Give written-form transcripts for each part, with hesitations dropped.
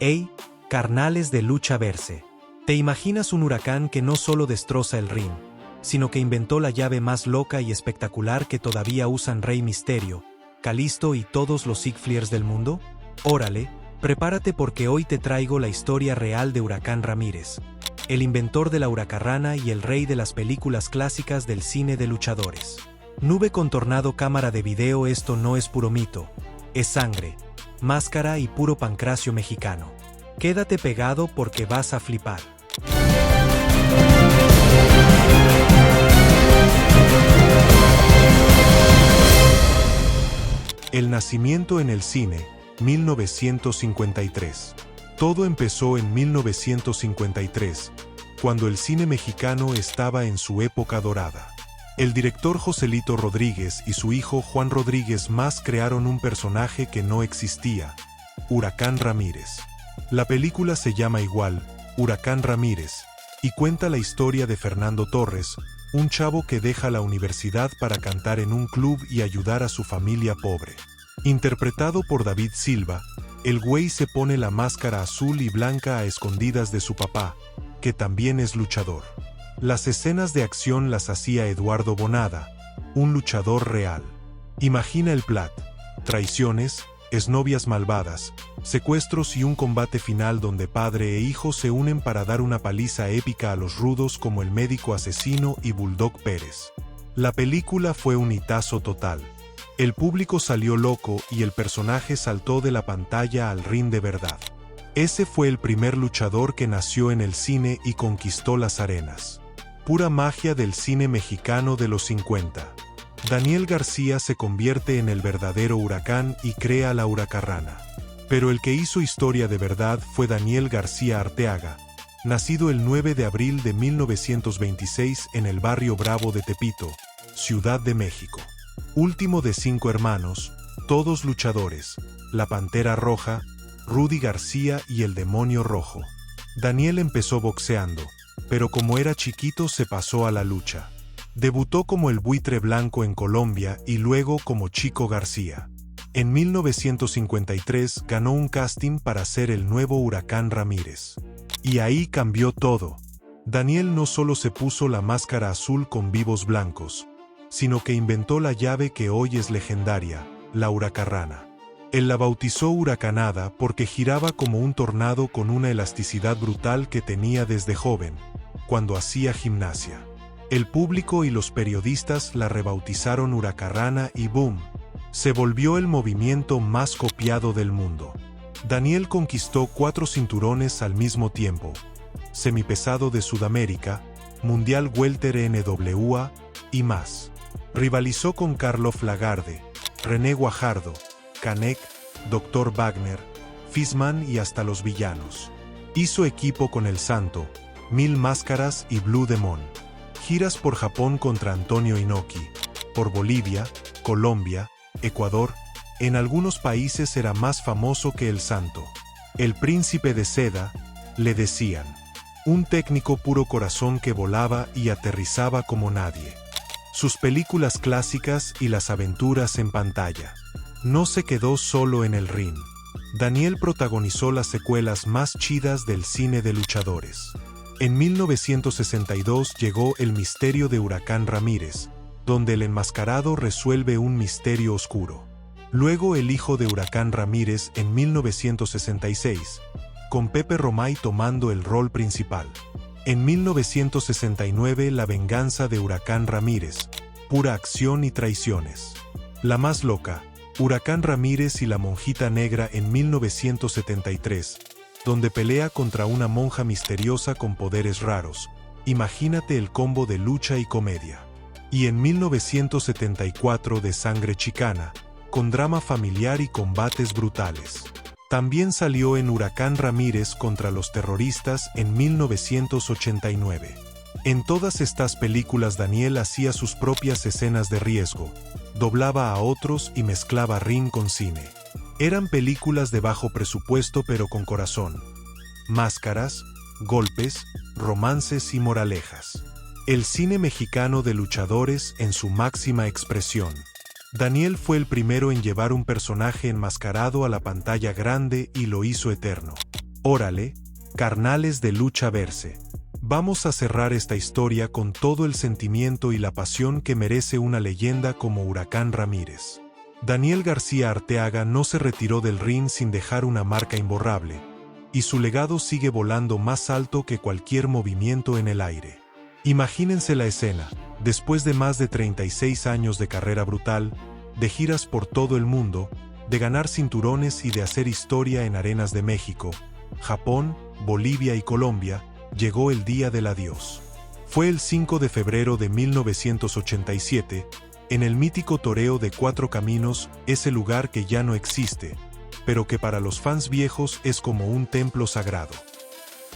Hey, carnales de lucha verse. ¿Te imaginas un huracán que no solo destroza el ring, sino que inventó la llave más loca y espectacular que todavía usan Rey Mysterio, Kalisto y todos los Sig Flyers del mundo? Órale, prepárate porque hoy te traigo la historia real de Huracán Ramírez, el inventor de la huracarrana y el rey de las películas clásicas del cine de luchadores. Nube con tornado, cámara de video, esto no es puro mito, es sangre, máscara y puro pancracio mexicano. Quédate pegado porque vas a flipar. El nacimiento en el cine, 1953. Todo empezó en 1953, cuando el cine mexicano estaba en su época dorada. El director Joselito Rodríguez y su hijo Juan Rodríguez más crearon un personaje que no existía, Huracán Ramírez. La película se llama igual, Huracán Ramírez, y cuenta la historia de Fernando Torres, un chavo que deja la universidad para cantar en un club y ayudar a su familia pobre. Interpretado por David Silva, el güey se pone la máscara azul y blanca a escondidas de su papá, que también es luchador. Las escenas de acción las hacía Eduardo Bonada, un luchador real. Imagina el plot: traiciones, exnovias malvadas, secuestros y un combate final donde padre e hijo se unen para dar una paliza épica a los rudos como el médico asesino y Bulldog Pérez. La película fue un hitazo total. El público salió loco y el personaje saltó de la pantalla al ring de verdad. Ese fue el primer luchador que nació en el cine y conquistó las arenas. Pura magia del cine mexicano de los 50. Daniel García se convierte en el verdadero huracán y crea la huracarrana. Pero el que hizo historia de verdad fue Daniel García Arteaga, nacido el 9 de abril de 1926 en el barrio Bravo de Tepito, Ciudad de México. Último de 5 hermanos, todos luchadores: la Pantera Roja, Rudy García y el Demonio Rojo. Daniel empezó boxeando, pero como era chiquito se pasó a la lucha. Debutó como el Buitre Blanco en Colombia y luego como Chico García. En 1953 ganó un casting para ser el nuevo Huracán Ramírez. Y ahí cambió todo. Daniel no solo se puso la máscara azul con vivos blancos, sino que inventó la llave que hoy es legendaria, la huracarrana. Él la bautizó huracanada porque giraba como un tornado con una elasticidad brutal que tenía desde joven, cuando hacía gimnasia. El público y los periodistas la rebautizaron huracarrana y ¡boom!, se volvió el movimiento más copiado del mundo. Daniel conquistó 4 cinturones al mismo tiempo: semipesado de Sudamérica, Mundial Welter NWA y más. Rivalizó con Karloff Lagarde, René Guajardo, Canek, Dr. Wagner, Fishman y hasta los villanos. Hizo equipo con El Santo, Mil Máscaras y Blue Demon. Giras por Japón contra Antonio Inoki, por Bolivia, Colombia, Ecuador. En algunos países era más famoso que El Santo. El Príncipe de Seda, le decían. Un técnico puro corazón que volaba y aterrizaba como nadie. Sus películas clásicas y las aventuras en pantalla. No se quedó solo en el ring. Daniel protagonizó las secuelas más chidas del cine de luchadores. En 1962 llegó El Misterio de Huracán Ramírez, donde el enmascarado resuelve un misterio oscuro. Luego El Hijo de Huracán Ramírez en 1966, con Pepe Romay tomando el rol principal. En 1969 La Venganza de Huracán Ramírez, pura acción y traiciones. La más loca, Huracán Ramírez y la Monjita Negra en 1973, donde pelea contra una monja misteriosa con poderes raros. Imagínate el combo de lucha y comedia. Y en 1974 de Sangre Chicana, con drama familiar y combates brutales. También salió en Huracán Ramírez contra los terroristas en 1989. En todas estas películas Daniel hacía sus propias escenas de riesgo, doblaba a otros y mezclaba ring con cine. Eran películas de bajo presupuesto pero con corazón. Máscaras, golpes, romances y moralejas. El cine mexicano de luchadores en su máxima expresión. Daniel fue el primero en llevar un personaje enmascarado a la pantalla grande y lo hizo eterno. Órale, carnales de lucha verse. Vamos a cerrar esta historia con todo el sentimiento y la pasión que merece una leyenda como Huracán Ramírez. Daniel García Arteaga no se retiró del ring sin dejar una marca imborrable, y su legado sigue volando más alto que cualquier movimiento en el aire. Imagínense la escena, después de más de 36 años de carrera brutal, de giras por todo el mundo, de ganar cinturones y de hacer historia en arenas de México, Japón, Bolivia y Colombia, llegó el día del adiós. Fue el 5 de febrero de 1987, en el mítico toreo de Cuatro Caminos, ese lugar que ya no existe, pero que para los fans viejos es como un templo sagrado.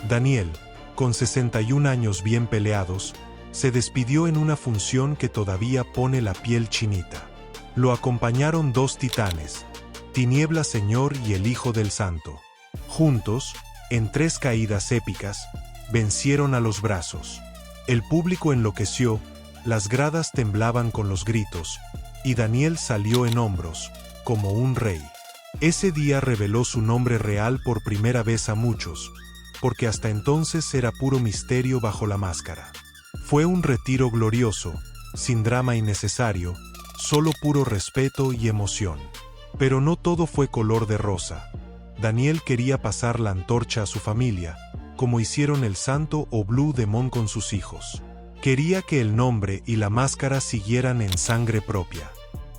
Daniel, con 61 años bien peleados, se despidió en una función que todavía pone la piel chinita. Lo acompañaron dos titanes, Tiniebla Señor y el Hijo del Santo. Juntos, en 3 caídas épicas, vencieron a los brazos. El público enloqueció, las gradas temblaban con los gritos, y Daniel salió en hombros, como un rey. Ese día reveló su nombre real por primera vez a muchos, porque hasta entonces era puro misterio bajo la máscara. Fue un retiro glorioso, sin drama innecesario, solo puro respeto y emoción. Pero no todo fue color de rosa. Daniel quería pasar la antorcha a su familia, como hicieron el Santo o Blue Demon con sus hijos. Quería que el nombre y la máscara siguieran en sangre propia.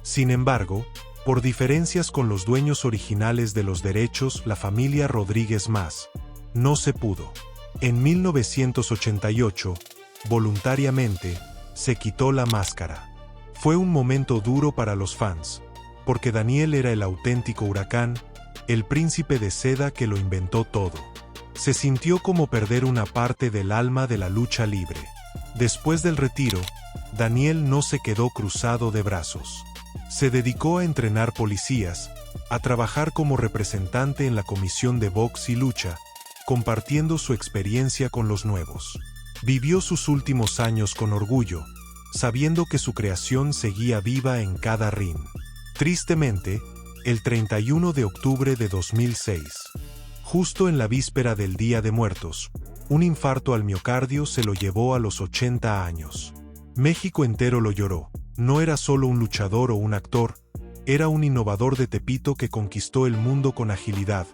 Sin embargo, por diferencias con los dueños originales de los derechos, la familia Rodríguez más, no se pudo. En 1988, voluntariamente, se quitó la máscara. Fue un momento duro para los fans, porque Daniel era el auténtico Huracán, el príncipe de seda que lo inventó todo. Se sintió como perder una parte del alma de la lucha libre. Después del retiro, Daniel no se quedó cruzado de brazos. Se dedicó a entrenar policías, a trabajar como representante en la comisión de box y lucha, compartiendo su experiencia con los nuevos. Vivió sus últimos años con orgullo, sabiendo que su creación seguía viva en cada ring. Tristemente, el 31 de octubre de 2006, justo en la víspera del Día de Muertos, un infarto al miocardio se lo llevó a los 80 años. México entero lo lloró. No era solo un luchador o un actor, era un innovador de Tepito que conquistó el mundo con agilidad,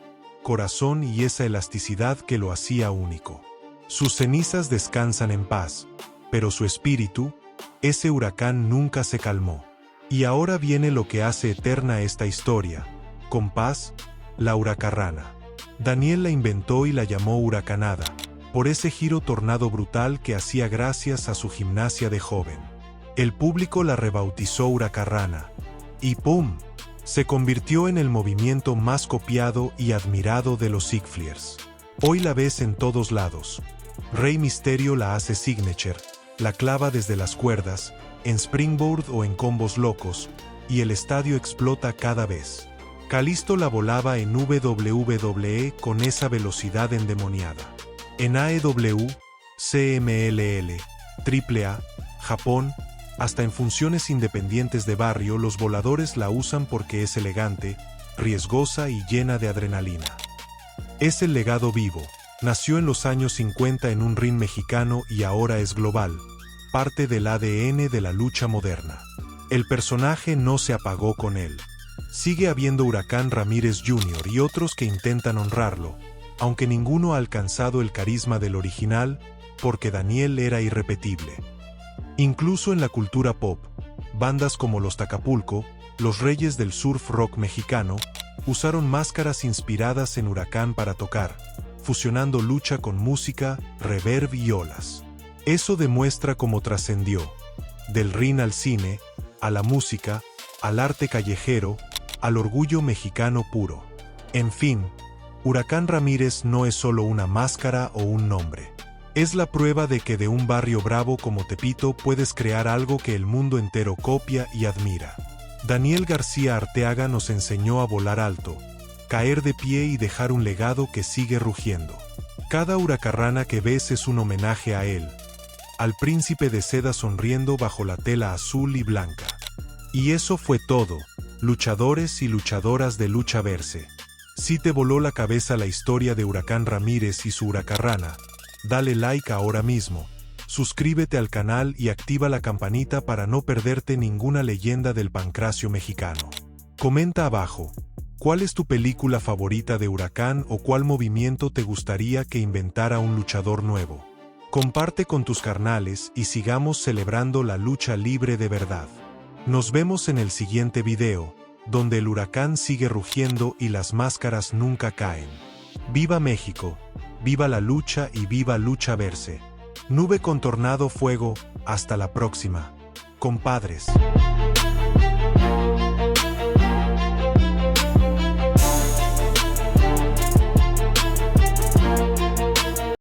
corazón y esa elasticidad que lo hacía único. Sus cenizas descansan en paz, pero su espíritu, ese huracán nunca se calmó. Y ahora viene lo que hace eterna esta historia. Con paz, la huracarrana. Daniel la inventó y la llamó huracanada, por ese giro tornado brutal que hacía gracias a su gimnasia de joven. El público la rebautizó huracarrana, y ¡pum!, se convirtió en el movimiento más copiado y admirado de los Sigfliers. Hoy la ves en todos lados. Rey Misterio la hace signature, la clava desde las cuerdas, en springboard o en combos locos, y el estadio explota cada vez. Kalisto la volaba en WWE con esa velocidad endemoniada. En AEW, CMLL, AAA, Japón, hasta en funciones independientes de barrio los voladores la usan porque es elegante, riesgosa y llena de adrenalina. Es el legado vivo. Nació en los años 50 en un ring mexicano y ahora es global, parte del ADN de la lucha moderna. El personaje no se apagó con él. Sigue habiendo Huracán Ramírez Jr. y otros que intentan honrarlo, aunque ninguno ha alcanzado el carisma del original, porque Daniel era irrepetible. Incluso en la cultura pop, bandas como los Tacapulco, los reyes del surf rock mexicano, usaron máscaras inspiradas en Huracán para tocar, fusionando lucha con música, reverb y olas. Eso demuestra cómo trascendió, del ring al cine, a la música, al arte callejero, al orgullo mexicano puro. En fin, Huracán Ramírez no es solo una máscara o un nombre. Es la prueba de que de un barrio bravo como Tepito puedes crear algo que el mundo entero copia y admira. Daniel García Arteaga nos enseñó a volar alto, caer de pie y dejar un legado que sigue rugiendo. Cada huracarrana que ves es un homenaje a él, al príncipe de seda sonriendo bajo la tela azul y blanca. Y eso fue todo, luchadores y luchadoras de Lucha Verse. Si te voló la cabeza la historia de Huracán Ramírez y su huracarrana, dale like ahora mismo, suscríbete al canal y activa la campanita para no perderte ninguna leyenda del pancracio mexicano. Comenta abajo, ¿cuál es tu película favorita de Huracán o cuál movimiento te gustaría que inventara un luchador nuevo? Comparte con tus carnales y sigamos celebrando la lucha libre de verdad. Nos vemos en el siguiente video, donde el huracán sigue rugiendo y las máscaras nunca caen. ¡Viva México! ¡Viva la lucha y viva Lucha Verse! Nube con Tornado Fuego, hasta la próxima. Compadres.